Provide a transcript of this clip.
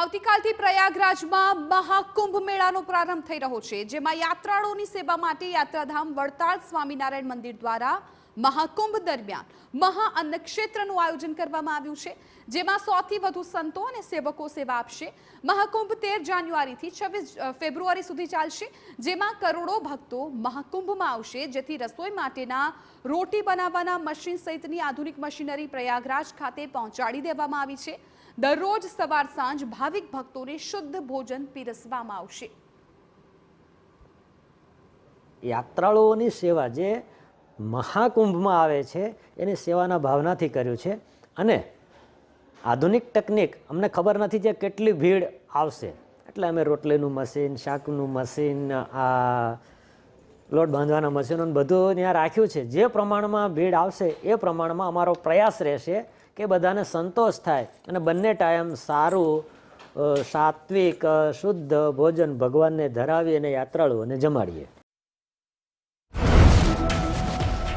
આવતીકાલથી પ્રયાગરાજમાં મહાકુંભ મેળાનો પ્રારંભ થઈ રહ્યો છે, જેમાં યાત્રાળુઓની સેવા માટે યાત્રાધામ વડતાલ સ્વામિનારાયણ મંદિર દ્વારા મહાકુંભ દરમિયાન મહા અન્નક્ષેત્રનું આયોજન કરવામાં આવ્યું છે, જેમાં 100થી વધુ સંતો અને સેવકો સેવા આપશે। મહાકુંભ 13 જાન્યુઆરીથી 26 ફેબ્રુઆરી સુધી ચાલશે, જેમાં કરોડો ભક્તો મહાકુંભમાં આવશે, જેથી રસોઈ માટેના રોટી બનાવવાના મશીન સહિતની આધુનિક મશીનરી પ્રયાગરાજ ખાતે પહોંચાડી દેવામાં આવી છે। દરરોજ સવાર સાંજ ભાવિક ભક્તોને શુદ્ધ ભોજન પીરસવામાં આવશે। યાત્રાળુઓની સેવા જે મહાકુંભમાં આવે છે એની સેવાના ભાવનાથી કર્યું છે અને આધુનિક ટેકનિક અમને ખબર નથી કે કેટલી ભીડ આવશે, એટલે અમે રોટલીનું મશીન, શાકનું મશીન, આ લોટ બાંધવાના મશીનો બધું ત્યાં રાખ્યું છે। જે પ્રમાણમાં ભીડ આવશે એ પ્રમાણમાં અમારો પ્રયાસ રહેશે કે બધાને સંતોષ થાય અને બંને ટાઈમ સારું સાત્વિક શુદ્ધ ભોજન ભગવાનને ધરાવી અને યાત્રાળુઓને જમાડીએ।